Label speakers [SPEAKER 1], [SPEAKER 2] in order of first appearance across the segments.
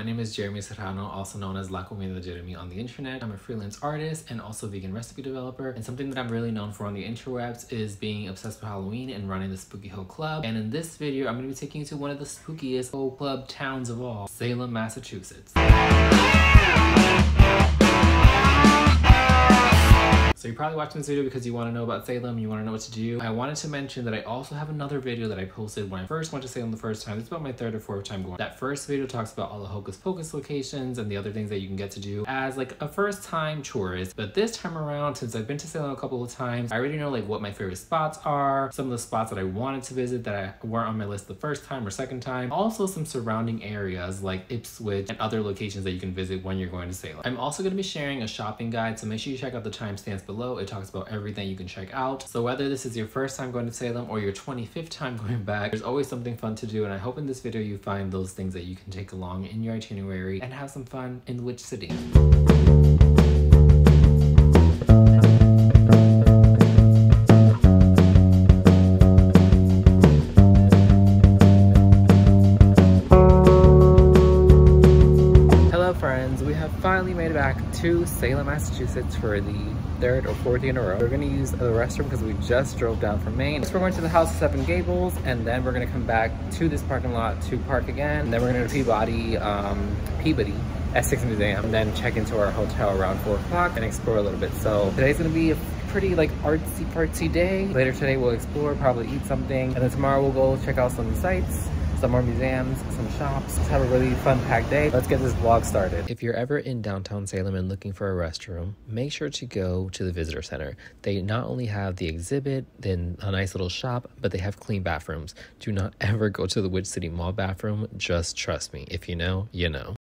[SPEAKER 1] name is Jeremie Serrano, also known as La Comida Jeremie on the internet. I'm a freelance artist and also vegan recipe developer. And something that I'm really known for on the interwebs is being obsessed with Halloween and running the Spooky Hill Club. And in this video, I'm going to be taking you to one of the spookiest Hill Club towns of all, Salem, Massachusetts. So you're probably watching this video because you want to know about Salem, you want to know what to do. I wanted to mention that I also have another video that I posted when I first went to Salem the first time. It's about my third or fourth time going. That first video talks about all the hocus pocus locations and the other things that you can get to do as like a first time tourist. But this time around, since I've been to Salem a couple of times, I already know like what my favorite spots are, some of the spots that I wanted to visit that weren't on my list the first time or second time. Also some surrounding areas like Ipswich and other locations that you can visit when you're going to Salem. I'm also going to be sharing a shopping guide, so make sure you check out the timestamps below. It talks about everything you can check out. So whether this is your first time going to Salem or your 25th time going back, there's always something fun to do, and I hope in this video you find those things that you can take along in your itinerary and have some fun in which city. Hello friends, we have finally made it back to Salem, Massachusetts for the third or fourth day in a row. We're gonna use the restroom because we just drove down from Maine. So we're going to the House of 7 Gables, and then we're gonna come back to this parking lot to park again. And then we're gonna go to Peabody, Essex Museum, and then check into our hotel around 4 o'clock and explore a little bit. So today's gonna be a pretty like artsy day. Later today we'll explore, probably eat something, and then tomorrow we'll go check out some sites, some more museums, some shops. Let's have a really fun packed day. Let's get this vlog started. If you're ever in downtown Salem and looking for a restroom, make sure to go to the visitor center. They not only have the exhibit, then a nice little shop, but they have clean bathrooms. Do not ever go to the Witch City Mall bathroom. Just trust me. If you know, you know.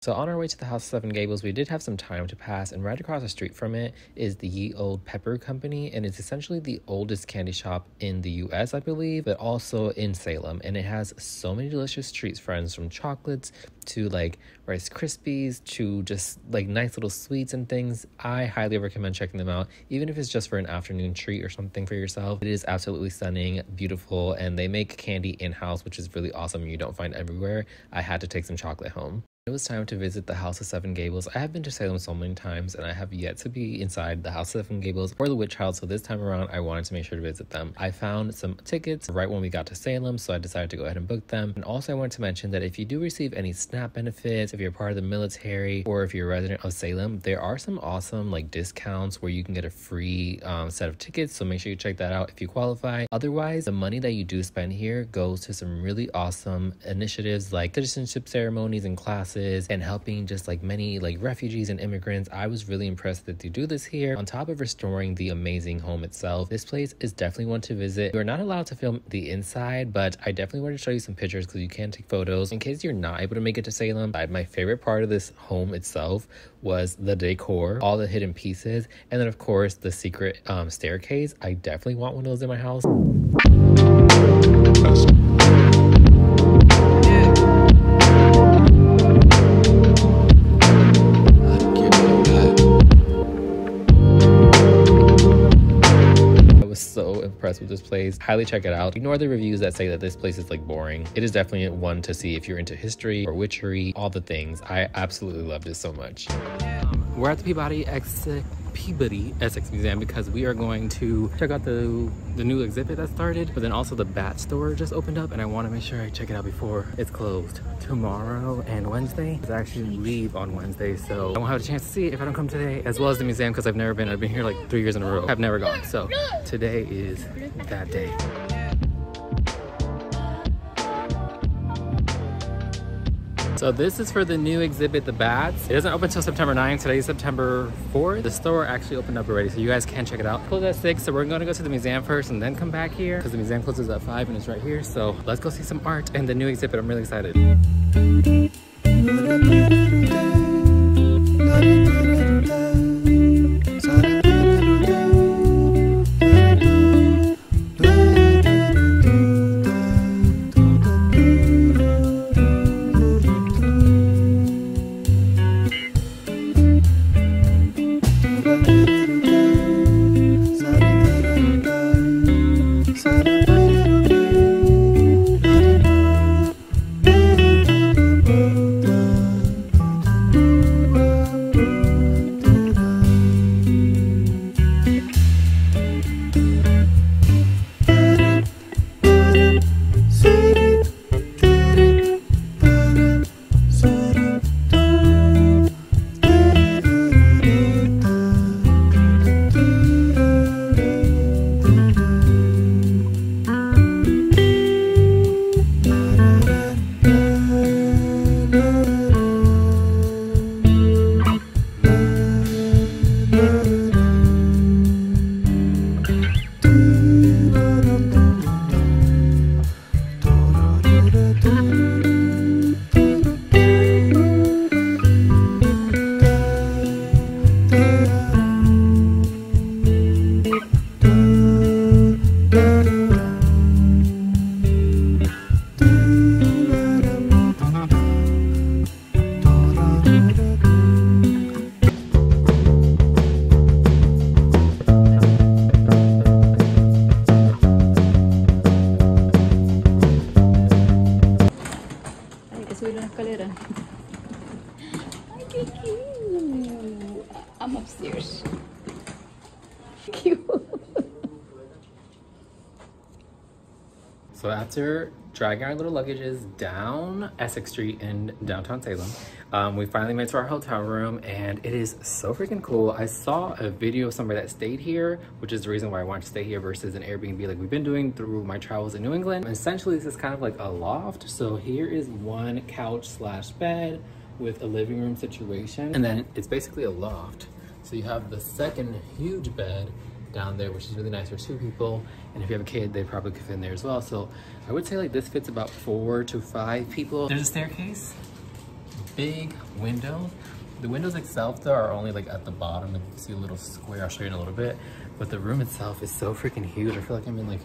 [SPEAKER 1] So on our way to the House of 7 Gables, we did have some time to pass, and right across the street from it is the Olde Pepper Co, and it's essentially the oldest candy shop in the US, I believe, but also in Salem. And it has so many delicious treats, friends, from chocolates to like Rice Krispies to just like nice little sweets and things. I highly recommend checking them out, even if it's just for an afternoon treat or something for yourself. It is absolutely stunning, beautiful, and they make candy in-house, which is really awesome. You don't find everywhere. I had to take some chocolate home. It was time to visit the House of 7 Gables. I have been to Salem so many times, and I have yet to be inside the House of 7 Gables or the Witch House, so this time around I wanted to make sure to visit them. I found some tickets right when we got to Salem, so I decided to go ahead and book them. And also I wanted to mention that if you do receive any SNAP benefits, if you're part of the military, or if you're a resident of Salem, there are some awesome like discounts where you can get a free set of tickets, so make sure you check that out if you qualify. Otherwise, the money that you do spend here goes to some really awesome initiatives like citizenship ceremonies and classes, and helping just like many like refugees and immigrants. I was really impressed that they do this here. On top of restoring the amazing home itself, this place is definitely one to visit. You're not allowed to film the inside, but I definitely wanted to show you some pictures because you can take photos in case you're not able to make it to Salem. My favorite part of this home itself was the decor, all the hidden pieces, and then of course the secret staircase. I definitely want one of those in my house. So impressed with this place. Highly check it out. Ignore the reviews that say that this place is like boring. It is definitely one to see if you're into history or witchery, all the things. I absolutely loved it so much. We're at the Peabody Essex Museum because we are going to check out the new exhibit that started, but then also the bat store just opened up, and I want to make sure I check it out before it's closed. Tomorrow and Wednesday. I actually leave on Wednesday, so I won't have a chance to see it if I don't come today, as well as the museum because I've never been. I've been here like 3 years in a row. I've never gone, so today is that day. So this is for the new exhibit, the bats. It doesn't open until September 9th. Today is September 4th. The store actually opened up already, so you guys can check it out. Closed at 6, so we're gonna go to the museum first and then come back here because the museum closes at 5 and it's right here. So let's go see some art and the new exhibit. I'm really excited.
[SPEAKER 2] subir una escalera. Ay, qué cute. I'm upstairs. Cute.
[SPEAKER 1] So after dragging our little luggages down Essex Street in downtown Salem, we finally made it to our hotel room, and it is so freaking cool. I saw a video of somebody that stayed here, which is the reason why I wanted to stay here versus an Airbnb like we've been doing through my travels in New England. Essentially, this is kind of like a loft. So here is one couch slash bed with a living room situation, and then it's basically a loft. So you have the second huge bed down there, which is really nice for 2 people, and if you have a kid, they probably could fit in there as well. So I would say like this fits about 4 to 5 people. There's a staircase, big window. The windows itself though are only like at the bottom, like you see a little square. I'll show you in a little bit, but the room itself is so freaking huge. I feel like I'm in like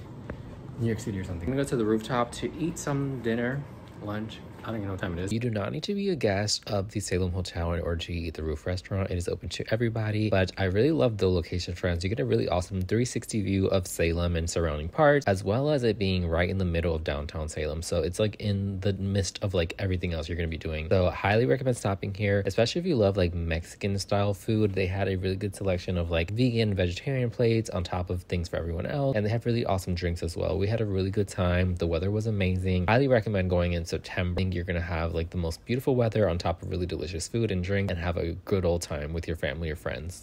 [SPEAKER 1] New York City or something. I'm gonna go to the rooftop to eat some dinner, lunch. I don't even know what time it is. You do not need to be a guest of the Salem Hotel in order to eat the Roof restaurant. It is open to everybody, but I really love the location, friends. You get a really awesome 360 view of Salem and surrounding parts, as well as it being right in the middle of downtown Salem. So it's like in the midst of like everything else you're going to be doing. So I highly recommend stopping here, especially if you love like Mexican style food. They had a really good selection of like vegan, vegetarian plates on top of things for everyone else. And they have really awesome drinks as well. We had a really good time. The weather was amazing. Highly recommend going in September. You're gonna have like the most beautiful weather on top of really delicious food and drink, and have a good old time with your family or friends.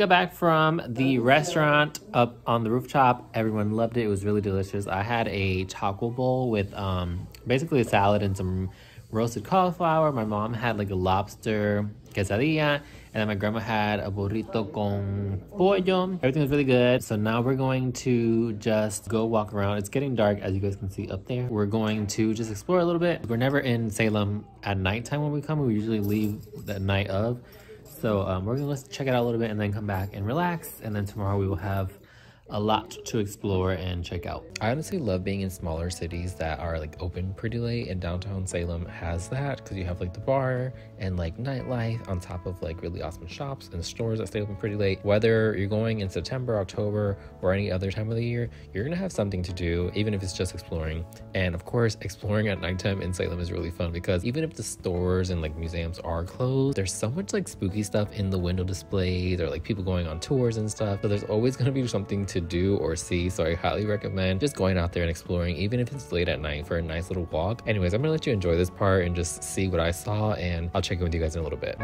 [SPEAKER 1] Back from the restaurant up on the rooftop. Everyone loved it. It was really delicious. I had a taco bowl with basically a salad and some roasted cauliflower. My mom had like a lobster quesadilla, and then my grandma had a burrito con pollo. Everything was really good. So now we're going to just go walk around. It's getting dark, as you guys can see up there. We're going to just explore a little bit. We're never in Salem at nighttime when we come. We usually leave the night of. So we're gonna let's check it out a little bit and then come back and relax. And then tomorrow we will have a lot to explore and check out. I honestly love being in smaller cities that are like open pretty late, and downtown Salem has that because you have like the bar and like nightlife on top of like really awesome shops and stores that stay open pretty late. Whether you're going in September, October, or any other time of the year, you're gonna have something to do, even if it's just exploring. And of course, exploring at nighttime in Salem is really fun because even if the stores and like museums are closed, there's so much like spooky stuff in the window displays or like people going on tours and stuff. So there's always gonna be something to do or see. So I highly recommend just going out there and exploring, even if it's late at night, for a nice little walk. Anyways, I'm gonna let you enjoy this part and just see what I saw, and I'll check in with you guys in a little bit.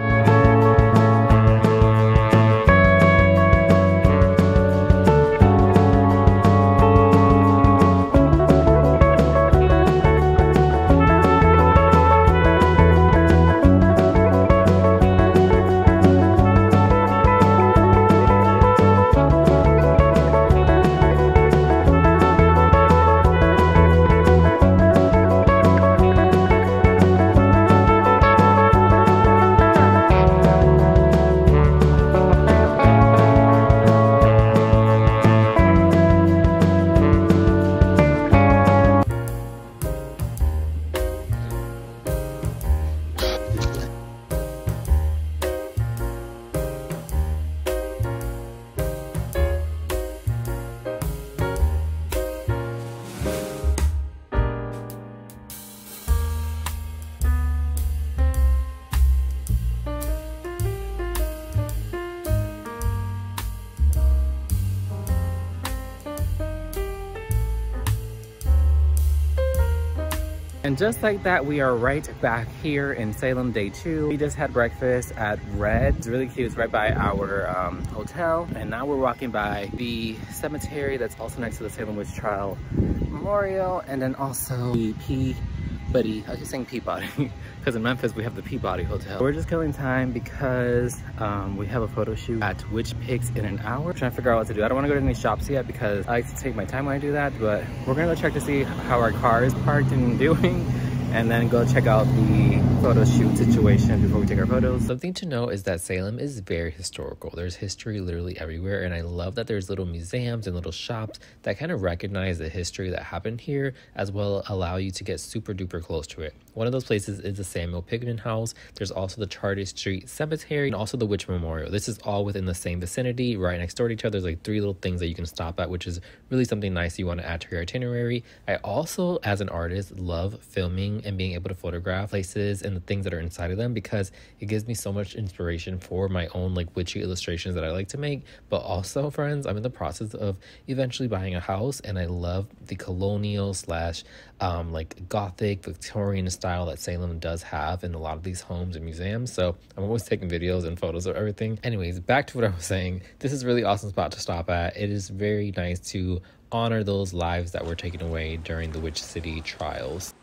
[SPEAKER 1] And just like that, we are right back here in Salem, day 2. We just had breakfast at Red. It's really cute. It's right by our hotel. And now we're walking by the cemetery that's also next to the Salem Witch Trial Memorial. And then also the Peabody. I keep saying Peabody because in Memphis we have the Peabody Hotel. We're just killing time because we have a photo shoot at Witch Pix in an hour. I'm trying to figure out what to do. I don't want to go to any shops yet because I like to take my time when I do that, but we're gonna go check to see how our car is parked and doing, and then go check out the photo shoot situation before we take our photos. Something to know is that Salem is very historical. There's history literally everywhere, and I love that there's little museums and little shops that kind of recognize the history that happened here, as well allow you to get super duper close to it. One of those places is the Samuel Pigman House. There's also the Charter Street Cemetery and also the Witch Memorial. This is all within the same vicinity, right next door to each other. There's like 3 little things that you can stop at, which is really something nice you want to add to your itinerary. I also, as an artist, love filming and being able to photograph places and the things that are inside of them, because it gives me so much inspiration for my own like witchy illustrations that I like to make. But also, friends, I'm in the process of eventually buying a house, and I love the colonial slash like Gothic Victorian style that Salem does have in a lot of these homes and museums. So I'm always taking videos and photos of everything. Anyways, back to what I was saying. This is a really awesome spot to stop at. It is very nice to honor those lives that were taken away during the Witch City trials.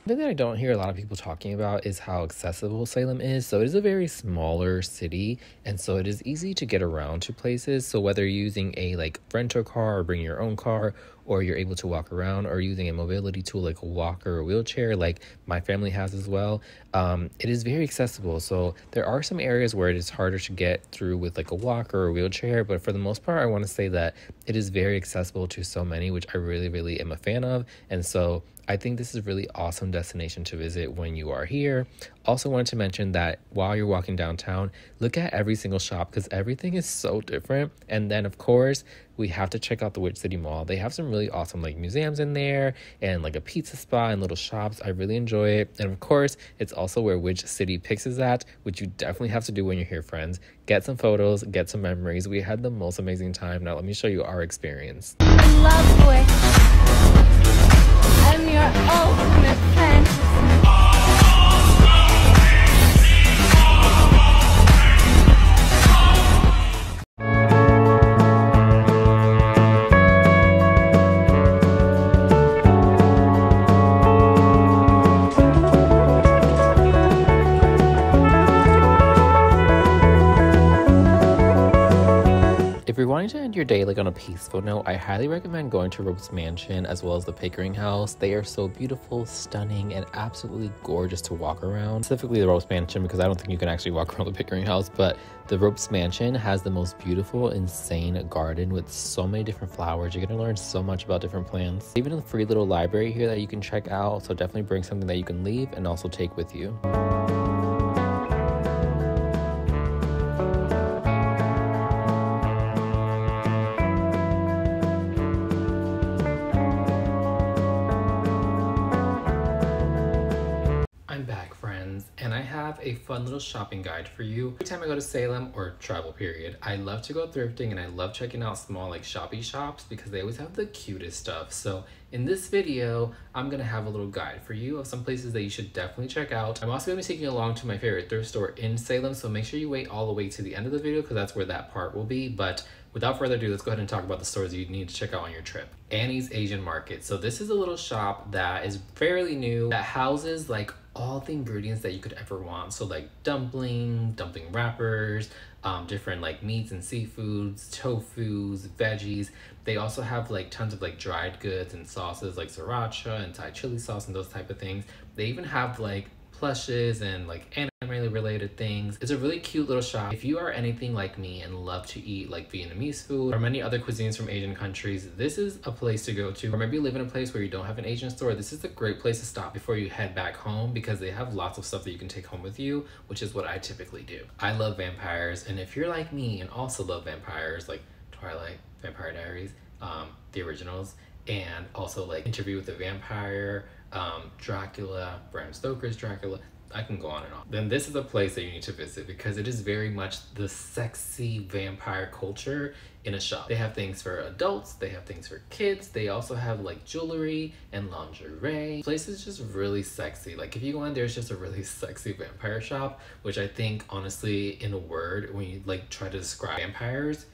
[SPEAKER 1] Something that I don't hear a lot of people talking about is how accessible Salem is. So it is a very smaller city, and so it is easy to get around to places. So whether you're using a like rental car or bring your own car, or you're able to walk around, or using a mobility tool like a walker or wheelchair like my family has as well, it is very accessible. So there are some areas where it is harder to get through with like a walker or wheelchair, but for the most part I want to say that it is very accessible to so many, which I really am a fan of. And so I think this is a really awesome destination to visit when you are here. Also wanted to mention that while you're walking downtown, look at every single shop because everything is so different. And then of course, we have to check out the Witch City Mall. They have some really awesome like museums in there and like a pizza spot and little shops. I really enjoy it. And of course, it's also where Witch City Pix is at, which you definitely have to do when you're here, friends. Get some photos, get some memories. We had the most amazing time. Now let me show you our experience.
[SPEAKER 2] I love Witch. I'm your ultimate fantasy.
[SPEAKER 1] If you're wanting to end your day like on a peaceful note, I highly recommend going to Rope's Mansion as well as the Pickering House. They are so beautiful, stunning, and absolutely gorgeous to walk around. Specifically the Rope's Mansion, because I don't think you can actually walk around the Pickering House, but the Rope's Mansion has the most beautiful, insane garden with so many different flowers. You're gonna learn so much about different plants. Even a free little library here that you can check out, so definitely bring something that you can leave and also take with you. And I have a fun little shopping guide for you. Every time I go to Salem or travel period, I love to go thrifting and I love checking out small like shoppy shops because they always have the cutest stuff. So in this video, I'm gonna have a little guide for you of some places that you should definitely check out. I'm also gonna be taking you along to my favorite thrift store in Salem, so make sure you wait all the way to the end of the video because that's where that part will be. But without further ado, let's go ahead and talk about the stores you need to check out on your trip. Annie's Asian Market. So this is a little shop that is fairly new that houses like all the ingredients that you could ever want. So like dumpling wrappers, different like meats and seafoods, tofus, veggies. They also have like tons of like dried goods and sauces like sriracha and Thai chili sauce and those type of things. They even have like plushes and like anime related things. It's a really cute little shop. If you are anything like me and love to eat like Vietnamese food or many other cuisines from Asian countries, this is a place to go to. Or maybe you live in a place where you don't have an Asian store, this is a great place to stop before you head back home because they have lots of stuff that you can take home with you, which is what I typically do. I love vampires, and if you're like me and also love vampires like Twilight, Vampire Diaries, the originals, and also like Interview with the Vampire, Dracula, Bram Stoker's Dracula, I can go on and on. Then this is a place that you need to visit because it is very much the sexy vampire culture in a shop. They have things for adults, they have things for kids, they also have like jewelry and lingerie. The place is just really sexy. Like if you go in there, it's just a really sexy vampire shop, which I think honestly in a word, when you like try to describe vampires,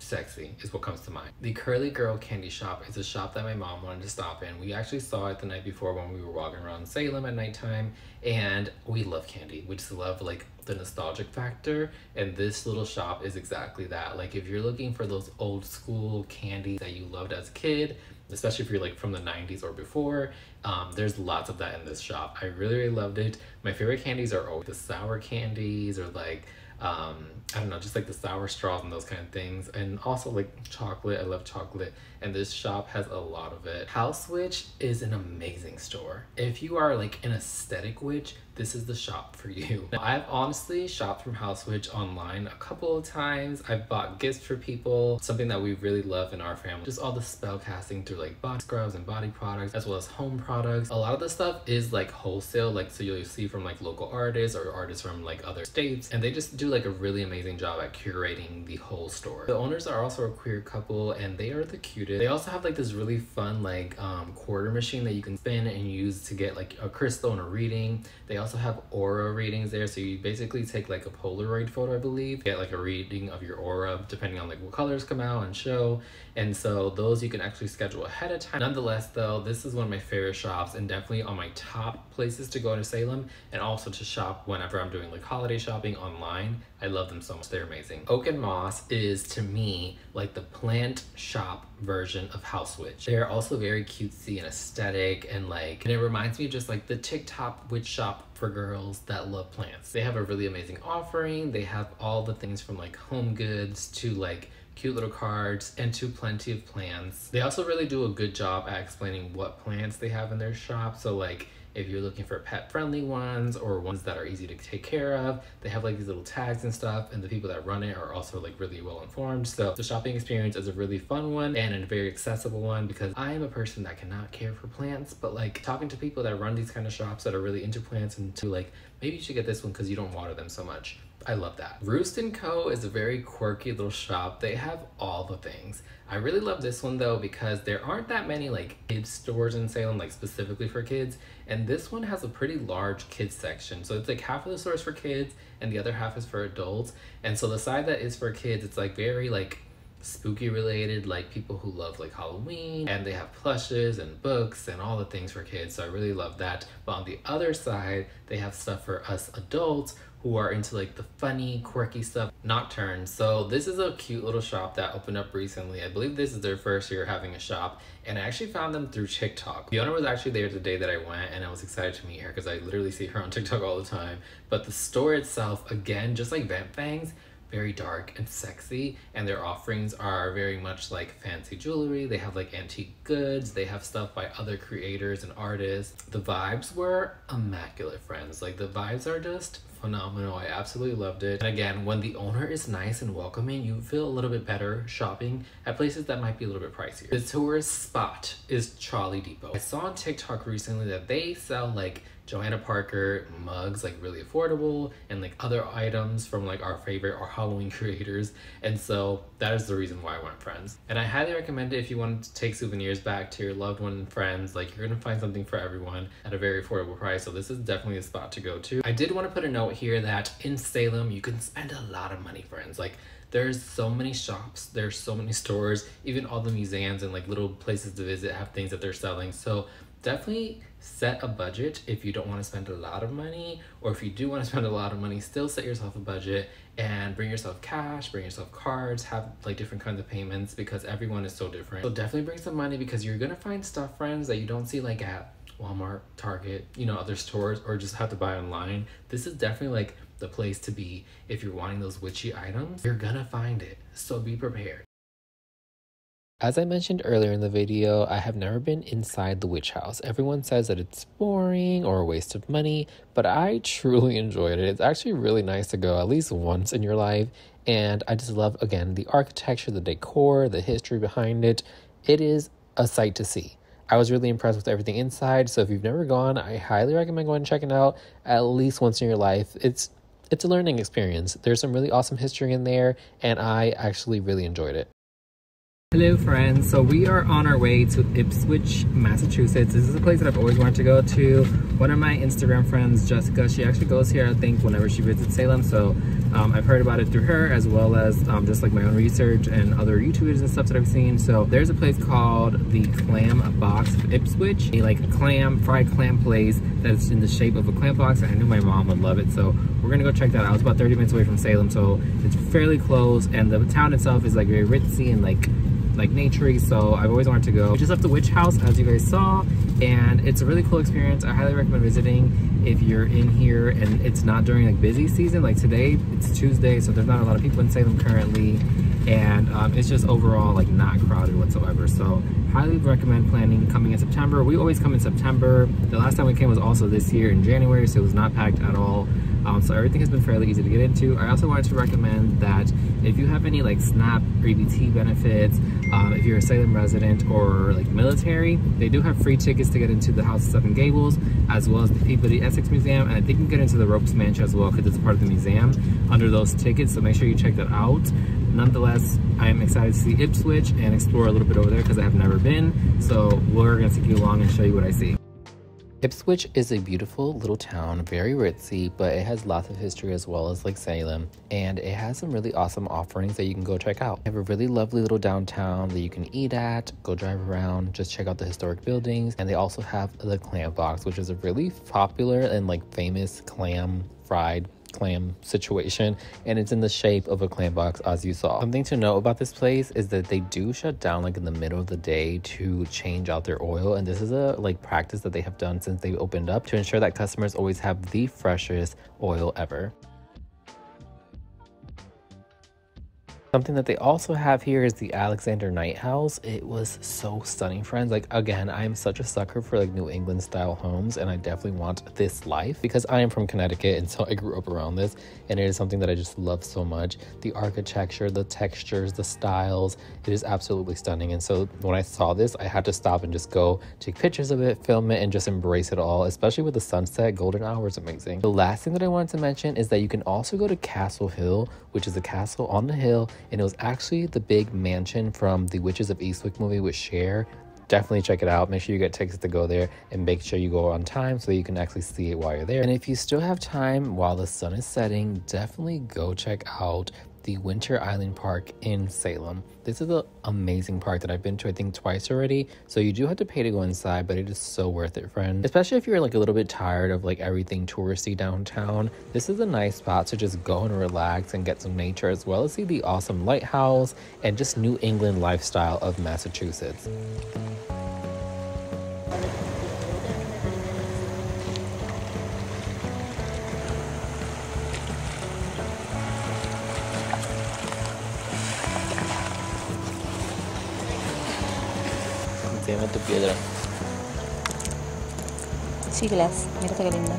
[SPEAKER 1] sexy is what comes to mind. The Curly Girl Candy Shop is a shop that my mom wanted to stop in. We actually saw it the night before when we were walking around Salem at nighttime, and we love candy. We just love like the nostalgic factor, and this little shop is exactly that. Like if you're looking for those old school candies that you loved as a kid, especially if you're like from the 90s or before. There's lots of that in this shop. I really loved it. My favorite candies are always the sour candies, or like I don't know, just like the sour straws and those kind of things. And also like chocolate. I love chocolate, and this shop has a lot of it. House Witch is an amazing store. If you are like an aesthetic witch, this is the shop for you. Now, I've honestly shopped from House Witch online a couple of times. I've bought gifts for people, something that we really love in our family. Just all the spell casting through like body scrubs and body products, as well as home products. A lot of the stuff is like wholesale, like so you'll see from like local artists or artists from like other states, and they just do like a really amazing job at curating the whole store. The owners are also a queer couple, and they are the cutest. They also have like this really fun like quarter machine that you can spin and use to get like a crystal and a reading. They also have aura readings there, so you basically take like a Polaroid photo, I believe, get like a reading of your aura depending on like what colors come out and show. And so those you can actually schedule ahead of time. Nonetheless though, this is one of my favorite shops and definitely on my top places to go to Salem, and also to shop whenever I'm doing like holiday shopping online. I love them so much. They're amazing. Oak and Moss is to me like the plant shop version of House Witch. They're also very cutesy and aesthetic, and it reminds me of just like the TikTok witch shop for girls that love plants. They have a really amazing offering. They have all the things from like home goods to like cute little cards and to plenty of plants. They also really do a good job at explaining what plants they have in their shop. So like if you're looking for pet friendly ones or ones that are easy to take care of, they have like these little tags and stuff, and the people that run it are also like really well informed. So the shopping experience is a really fun one and a very accessible one, because I am a person that cannot care for plants, but like talking to people that run these kind of shops that are really into plants, and to like, maybe you should get this one because you don't water them so much. I love that. Roost & Co is a very quirky little shop. They have all the things. I really love this one though because there aren't that many like kids stores in Salem, like specifically for kids, and this one has a pretty large kids section. So it's like half of the store is for kids and the other half is for adults. And so the side that is for kids, it's like very like spooky related, like people who love like Halloween, and they have plushes and books and all the things for kids. So I really love that. But on the other side, they have stuff for us adults who are into like the funny, quirky stuff. Nocturne. So this is a cute little shop that opened up recently. I believe this is their first year having a shop, and I actually found them through TikTok. The owner was actually there the day that I went, and I was excited to meet her because I literally see her on TikTok all the time. But the store itself, again, just like Vamp Fangs, very dark and sexy, and their offerings are very much like fancy jewelry. They have like antique goods, they have stuff by other creators and artists. The vibes were immaculate, friends. Like the vibes are just phenomenal. I absolutely loved it. And again, when the owner is nice and welcoming, you feel a little bit better shopping at places that might be a little bit pricier. The tourist spot is Trolley Depot. I saw on TikTok recently that they sell like Joanna Parker mugs, like really affordable, and like other items from like our favorite or Halloween creators. And so that is the reason why I went, friends. And I highly recommend it if you want to take souvenirs back to your loved one and friends. Like you're gonna find something for everyone at a very affordable price. So this is definitely a spot to go to. I did want to put a note here that in Salem, you can spend a lot of money, friends. Like there's so many shops, there's so many stores, even all the museums and like little places to visit have things that they're selling. So definitely set a budget if you don't want to spend a lot of money, or if you do want to spend a lot of money, still set yourself a budget and bring yourself cash, bring yourself cards, have like different kinds of payments, because everyone is so different. So definitely bring some money, because you're gonna find stuff, friends, that you don't see like at Walmart, Target, you know, other stores, or just have to buy online. This is definitely like the place to be if you're wanting those witchy items. You're gonna find it, so be prepared. As I mentioned earlier in the video, I have never been inside the witch house. Everyone says that it's boring or a waste of money, but I truly enjoyed it. It's actually really nice to go at least once in your life, and I just love, again, the architecture, the decor, the history behind it. It is a sight to see. I was really impressed with everything inside, so if you've never gone, I highly recommend going and checking it out at least once in your life. It's a learning experience. There's some really awesome history in there, and I actually really enjoyed it. Hello friends, so we are on our way to Ipswich, Massachusetts. This is a place that I've always wanted to go to. One of my Instagram friends, Jessica, she actually goes here, I think, whenever she visits Salem. So I've heard about it through her, as well as just like my own research and other YouTubers and stuff that I've seen. So there's a place called the Clambox of Ipswich, a like fried clam place that's in the shape of a clam box, and I knew my mom would love it. So we're gonna go check that out. It's about 30 minutes away from Salem, so it's fairly close, and the town itself is like very ritzy and like like naturey, so I've always wanted to go. We just left the witch house, as you guys saw, and it's a really cool experience. I highly recommend visiting if you're in here and it's not during like busy season. Like today, it's Tuesday, so there's not a lot of people in Salem currently, and it's just overall like not crowded whatsoever. So highly recommend coming in September. We always come in September. The last time we came was also this year in January, so it was not packed at all. So everything has been fairly easy to get into. I also wanted to recommend that if you have any like SNAP or EBT benefits, if you're a Salem resident or like military, they do have free tickets to get into the House of Seven Gables, as well as the Peabody Essex Museum, and I think you can get into the Ropes Mansion as well because it's part of the museum under those tickets, so make sure you check that out. Nonetheless, I am excited to see Ipswich and explore a little bit over there because I have never been, so we're going to take you along and show you what I see. Ipswich is a beautiful little town, very ritzy, but it has lots of history as well as like Salem, and it has some really awesome offerings that you can go check out. They have a really lovely little downtown that you can eat at, go drive around, just check out the historic buildings, and they also have the Clambox, which is a really popular and like famous fried clam situation, and it's in the shape of a clam box, as you saw. Something to know about this place is that they do shut down like in the middle of the day to change out their oil, and this is a like practice that they have done since they opened up to ensure that customers always have the freshest oil ever. Something that they also have here is the Alexander Knight House. It was so stunning, friends. Like, again, I am such a sucker for like New England style homes, and I definitely want this life because I am from Connecticut, and so I grew up around this, and it is something that I just love so much. The architecture, the textures, the styles, it is absolutely stunning. And so when I saw this, I had to stop and just go take pictures of it, film it, and just embrace it all, especially with the sunset. Golden hour is amazing. The last thing that I wanted to mention is that you can also go to Castle Hill, which is a castle on the hill, and it was actually the big mansion from the Witches of Eastwick movie with Cher. Definitely check it out. Make sure you get tickets to go there, and make sure you go on time so you can actually see it while you're there. And if you still have time while the sun is setting, definitely go check out the Winter Island Park in Salem. This is an amazing park that I've been to I think twice already, so you do have to pay to go inside, but it is so worth it, friend. Especially if you're like a little bit tired of like everything touristy downtown, this is a nice spot to just go and relax and get some nature, as well as see the awesome lighthouse and just New England lifestyle of Massachusetts. Tu piedra.
[SPEAKER 3] Siglas, mira qué linda.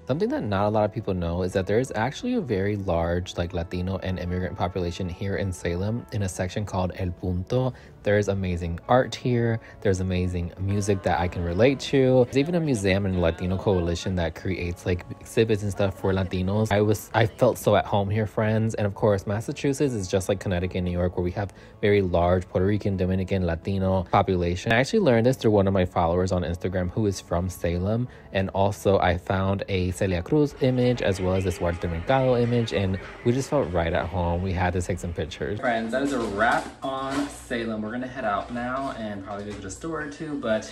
[SPEAKER 1] Something that not a lot of people know is that there is actually a very large like Latino and immigrant population here in Salem in a section called El Punto. There is amazing art here. There's amazing music that I can relate to. There's even a museum and Latino coalition that creates like exhibits and stuff for Latinos. I felt so at home here, friends. And of course, Massachusetts is just like Connecticut and New York, where we have very large Puerto Rican, Dominican, Latino population. I actually learned this through one of my followers on Instagram who is from Salem. And also I found a Celia Cruz image as well as this Walter Mercado image, and we just felt right at home. We had to take some pictures. Friends, that is a wrap on Salem. We're gonna head out now and probably visit a store or two, but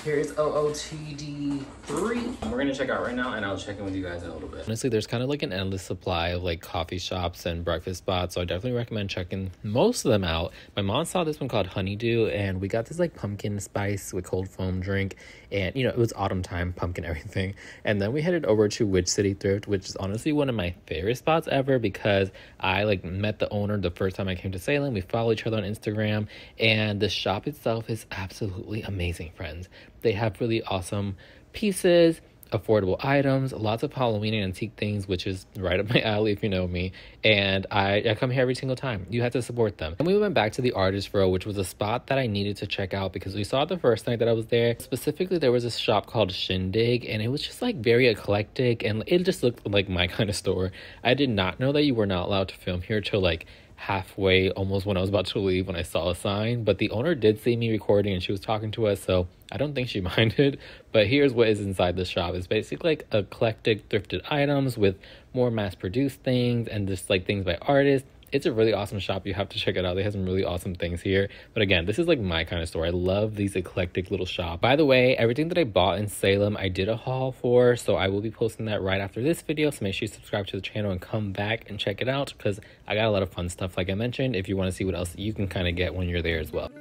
[SPEAKER 1] here's OOTD 3. We're gonna check out right now, and I'll check in with you guys in a little bit. Honestly, there's kind of like an endless supply of like coffee shops and breakfast spots, so I definitely recommend checking most of them out. My mom saw this one called Honeydew, and we got this like pumpkin spice with cold foam drink, and you know, it was autumn time, pumpkin everything. And then we headed over to Witch City Thrift, which is honestly one of my favorite spots ever, because I like met the owner the first time I came to Salem. We follow each other on Instagram, and the shop itself is absolutely amazing, friends. They have really awesome pieces, affordable items, lots of Halloween and antique things, which is right up my alley if you know me. And I come here every single time. You have to support them. And we went back to the Artist Row, which was a spot that I needed to check out because we saw it the first night that I was there. Specifically, there was a shop called Shindig, and it was just like very eclectic, and it just looked like my kind of store. I did not know that you were not allowed to film here till like halfway, almost when I was about to leave, when I saw a sign. But the owner did see me recording and she was talking to us, so I don't think she minded. But here's what is inside the shop. It's basically like eclectic thrifted items with more mass-produced things and just like things by artists. It's a really awesome shop. You have to check it out. They have some really awesome things here. But again, this is like my kind of store. I love these eclectic little shops. By the way, everything that I bought in Salem, I did a haul for. So I will be posting that right after this video. So make sure you subscribe to the channel and come back and check it out because I got a lot of fun stuff like I mentioned if you want to see what else you can kind of get when you're there as well.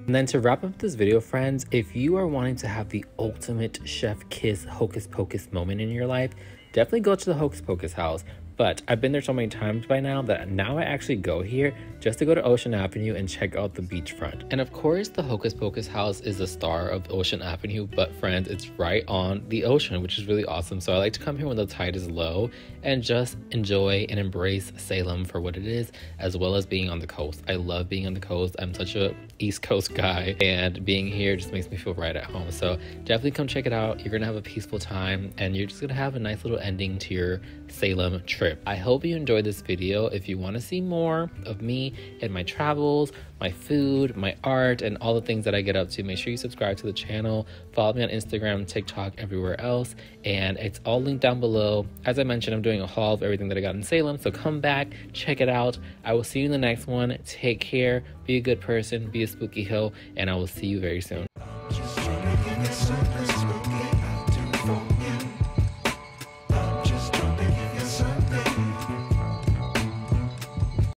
[SPEAKER 1] And then to wrap up this video, friends, if you are wanting to have the ultimate chef kiss hocus pocus moment in your life, definitely go to the Hocus Pocus house. But I've been there so many times by now that now I actually go here just to go to Ocean Avenue and check out the beachfront. And of course, the Hocus Pocus house is the star of Ocean Avenue, but friends, it's right on the ocean, which is really awesome. So I like to come here when the tide is low and just enjoy and embrace Salem for what it is, as well as being on the coast. I love being on the coast. I'm such a East Coast guy, and being here just makes me feel right at home. So definitely come check it out. You're gonna have a peaceful time and you're just gonna have a nice little ending to your Salem trip. I hope you enjoyed this video. If you want to see more of me and my travels, my food, my art, and all the things that I get up to, make sure you subscribe to the channel. Follow me on Instagram, TikTok, everywhere else, and it's all linked down below. As I mentioned, I'm doing a haul of everything that I got in Salem, so come back, check it out. I will see you in the next one. Take care, be a good person, be a spooky hoe, and I will see you very soon.